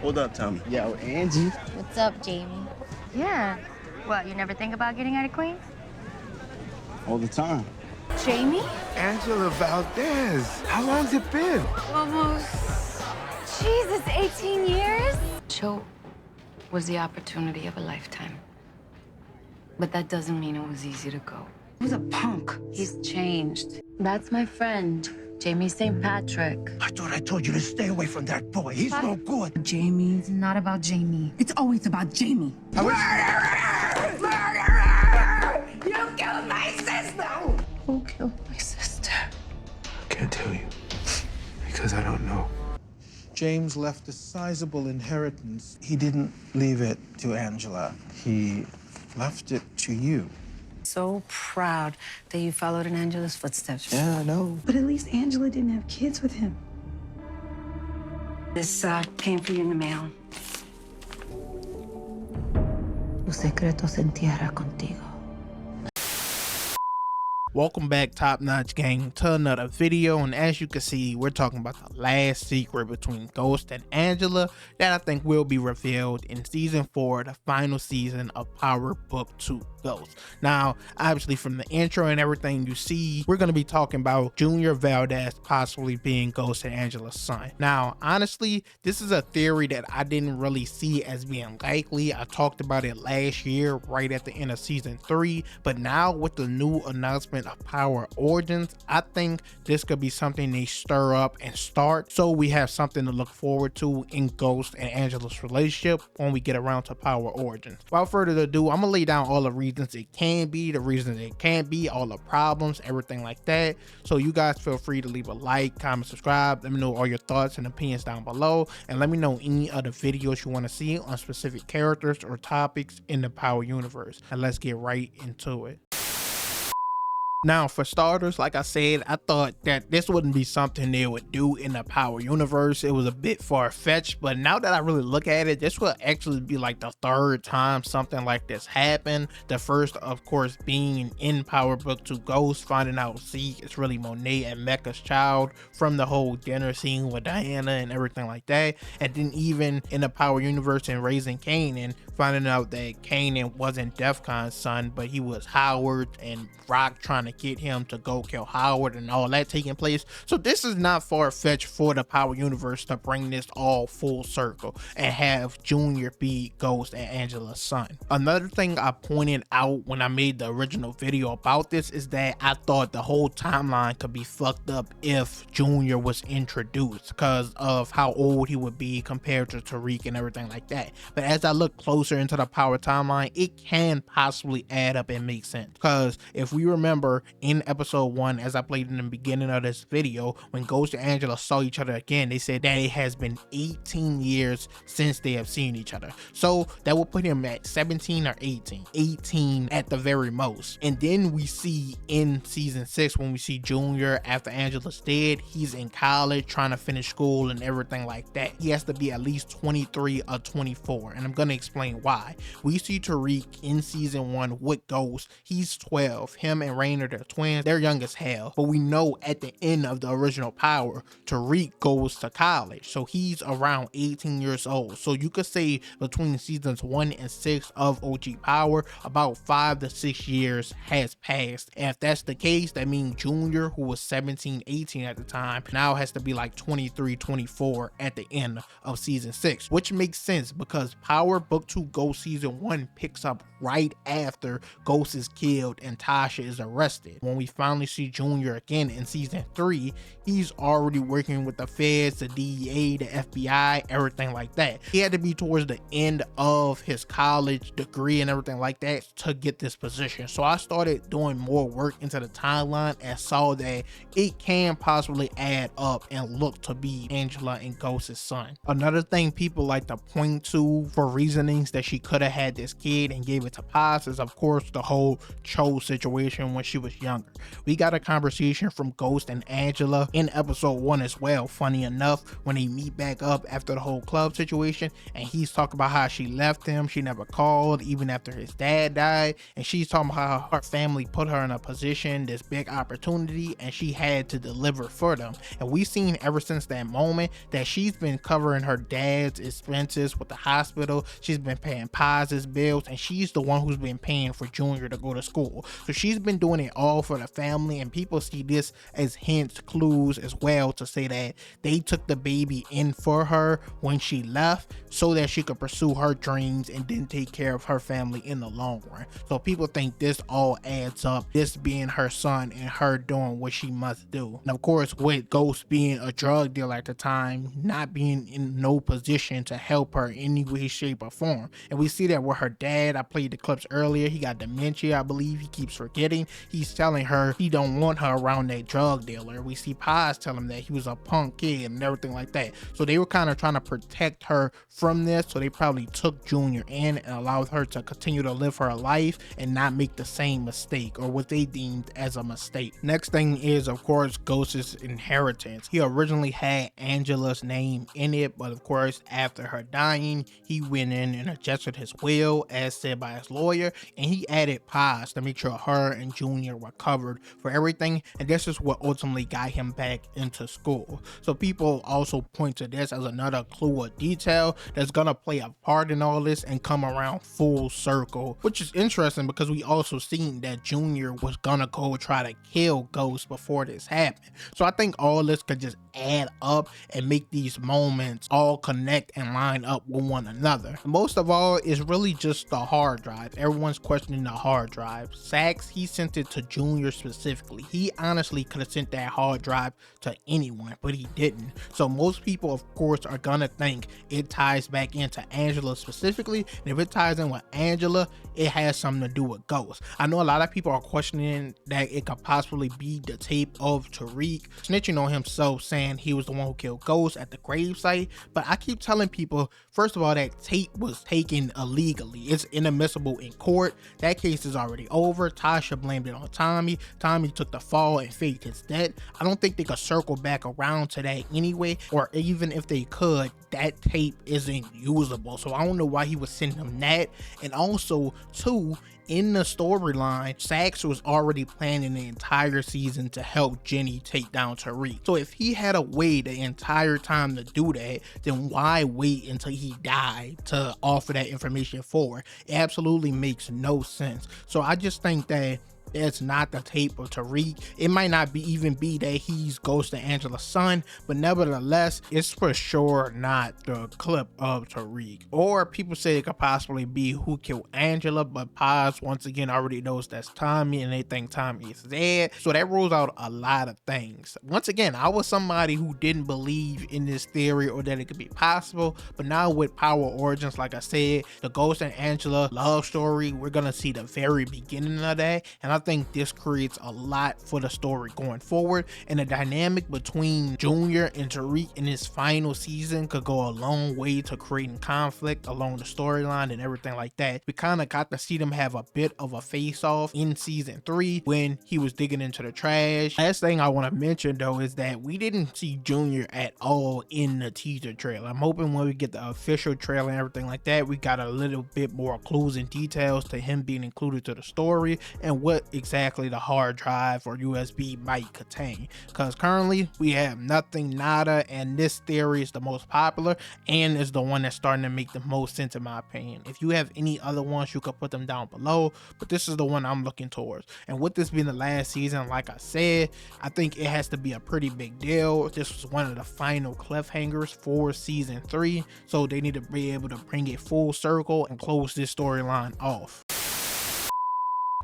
Hold up, Tommy. Yo, Angie. What's up, Jamie? Yeah. What, you never think about getting out of Queens? All the time. Jamie? Angela Valdez. How long's it been? Almost. Jesus, 18 years? Show was the opportunity of a lifetime. But that doesn't mean it was easy to go. He's a punk. He's changed. That's my friend, Jamie St. Patrick. I thought I told you to stay away from that boy. He's no good. Jamie. It's not about Jamie. It's always about Jamie. Murderer! You killed my sister! Who killed my sister? I can't tell you. Because I don't know. James left a sizable inheritance. He didn't leave it to Angela. He left it to you. So proud that you followed in Angela's footsteps. Yeah, I know. But at least Angela didn't have kids with him. This came for you in the mail. Tu secreto se entierra contigo. Welcome back, Top Notch Gang, to another video, and as you can see, we're talking about the last secret between Ghost and Angela that I think will be revealed in season 4, the final season of Power Book 2 Ghost. Now, obviously from the intro and everything you see, we're going to be talking about Junior Valdez possibly being Ghost and Angela's son. Now, honestly, this is a theory that I didn't really see as being likely. I talked about it last year, right at the end of season 3, but now with the new announcement of Power Origins, I think this could be something they stir up and start, so we have something to look forward to in Ghost and Angela's relationship when we get around to Power Origins. Without further ado, I'm gonna lay down all the reasons it can be, the reasons it can't be, all the problems, everything like that. So you guys feel free to leave a like, comment, subscribe. Let me know all your thoughts and opinions down below, and let me know any other videos you want to see on specific characters or topics in the Power universe, and let's get right into it. Now, for starters, like I said, I thought that this wouldn't be something they would do in the Power universe. It was a bit far-fetched, but now that I really look at it, this will actually be like the 3rd time something like this happened. The first, of course, being in Power Book 2 Ghost, finding out Zeke is really Monet and Mecca's child from the whole dinner scene with Diana and everything like that. And then even in the Power universe in Raising Kanan, finding out that Kanan wasn't Defcon's son, but he was Howard, and Rock trying to get him to go kill Howard and all that taking place. So this is not far-fetched for the Power universe to bring this all full circle and have Junior be Ghost and Angela's son. Another thing I pointed out when I made the original video about this is that I thought the whole timeline could be fucked up if Junior was introduced because of how old he would be compared to Tariq and everything like that. But as I look closer into the Power timeline, it can possibly add up and make sense, because if we remember in episode 1, as I played in the beginning of this video, when Ghost and Angela saw each other again, they said that it has been 18 years since they have seen each other. So that will put him at 17 or 18 at the very most. And then we see in season 6, when we see Junior after Angela's dead, he's in college trying to finish school and everything like that. He has to be at least 23 or 24, and I'm gonna explain why. We see Tariq in season 1 with Ghost. He's 12. Him and Rainer, they're twins. They're young as hell. But we know at the end of the original Power, Tariq goes to college. So he's around 18 years old. So you could say between seasons 1 and 6 of OG Power, about 5 to 6 years has passed. And if that's the case, that means Junior, who was 17, 18 at the time, now has to be like 23, 24 at the end of season 6, which makes sense because Power Book 2 Ghost season 1 picks up right after Ghost is killed and Tasha is arrested. When we finally see Junior again in season 3, he's already working with the feds, the DEA, the FBI, everything like that. He had to be towards the end of his college degree and everything like that to get this position. So I started doing more work into the timeline and saw that it can possibly add up and look to be Angela and Ghost's son. Another thing people like to point to for reasonings that she could have had this kid and gave it to Paz is, of course, the whole Cho situation when she was was younger. We got a conversation from Ghost and Angela in episode 1 as well, funny enough, when they meet back up after the whole club situation, and he's talking about how she left him, she never called even after his dad died, and she's talking about how her family put her in a position, this big opportunity, and she had to deliver for them. And we've seen ever since that moment that she's been covering her dad's expenses with the hospital, she's been paying Paz's bills, and she's the one who's been paying for Junior to go to school. So she's been doing it all for the family, and people see this as hints, clues as well to say that they took the baby in for her when she left so that she could pursue her dreams and then take care of her family in the long run. So people think this all adds up, this being her son and her doing what she must do. And of course, with Ghost being a drug dealer at the time, not being in no position to help her in any way, shape, or form. And we see that with her dad. I played the clips earlier. He got dementia, I believe. He keeps forgetting. He's telling her he don't want her around that drug dealer. We see Paz tell him that he was a punk kid and everything like that. So they were kind of trying to protect her from this. So they probably took Junior in and allowed her to continue to live her life and not make the same mistake, or what they deemed as a mistake. Next thing is, of course, Ghost's inheritance. He originally had Angela's name in it, but of course, after her dying, he went in and adjusted his will as said by his lawyer, and he added Paz to make sure her and Junior were covered for everything, and this is what ultimately got him back into school. So people also point to this as another clue or detail that's gonna play a part in all this and come around full circle, which is interesting because we also seen that Junior was gonna go try to kill Ghost before this happened. So I think all this could just add up and make these moments all connect and line up with one another. Most of all is really just the hard drive. Everyone's questioning the hard drive. SAXE, he sent it to Junior specifically. He honestly could have sent that hard drive to anyone, but he didn't. So most people, of course, are gonna think it ties back into Angela specifically, and if it ties in with Angela, it has something to do with Ghost. I know a lot of people are questioning that it could possibly be the tape of Tariq snitching on himself, saying he was the one who killed Ghost at the gravesite, but I keep telling people, first of all, that tape was taken illegally. It's inadmissible in court. That case is already over. Tasha blamed it on Tommy. Tommy took the fall and faked his death. I don't think they could circle back around to that anyway, or even if they could, that tape isn't usable. So I don't know why he was sending him that. And also, too, in the storyline, SAXE was already planning the entire season to help Jenny take down Tariq. So if he had a way the entire time to do that, then why wait until he died to offer that information forward? It absolutely makes no sense. So I just think that it's not the tape of Tariq. It might not even be that he's Ghost and Angela's son, but nevertheless, it's for sure not the clip of Tariq. Or people say it could possibly be who killed Angela, but Paz once again already knows that's Tommy and they think Tommy is dead. So that rules out a lot of things. Once again, I was somebody who didn't believe in this theory or that it could be possible, but now with Power Origins, like I said, the Ghost and Angela love story, we're gonna see the very beginning of that, and I think this creates a lot for the story going forward, and the dynamic between Junior and Tariq in his final season could go a long way to creating conflict along the storyline and everything like that. We kind of got to see them have a bit of a face-off in season 3 when he was digging into the trash. Last thing I want to mention though is that we didn't see Junior at all in the teaser trailer. I'm hoping when we get the official trailer and everything like that, we got a little bit more clues and details to him being included to the story and what exactly the hard drive or USB might contain, because currently we have nothing, nada, and this theory is the most popular and is the one that's starting to make the most sense in my opinion. If you have any other ones, you could put them down below, but this is the one I'm looking towards. And with this being the last season, like I said, I think it has to be a pretty big deal. This was one of the final cliffhangers for season 3, so they need to be able to bring it full circle and close this storyline off.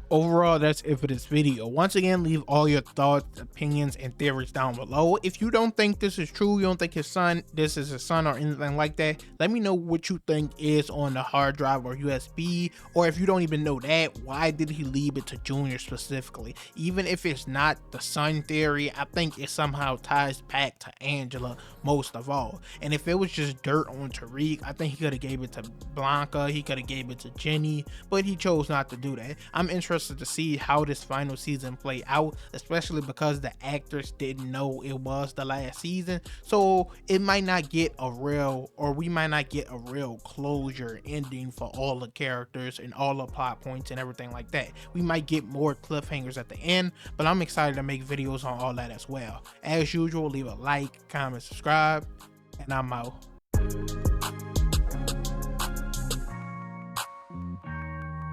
Overall, that's it for this video. Once again, leave all your thoughts, opinions, and theories down below. If you don't think this is true, you don't think this is his son or anything like that, let me know what you think is on the hard drive or USB. Or if you don't even know that, why did he leave it to Junior specifically? Even if it's not the son theory, I think it somehow ties back to Angela most of all. And if it was just dirt on Tariq, I think he could have gave it to Blanca, he could have gave it to Jenny, but he chose not to do that. I'm interested interested to see how this final season play out, especially because the actors didn't know it was the last season. So it might not get a real, or we might not get a real closure ending for all the characters and all the plot points and everything like that. We might get more cliffhangers at the end, but I'm excited to make videos on all that as well. As usual, leave a like, comment, subscribe, and I'm out.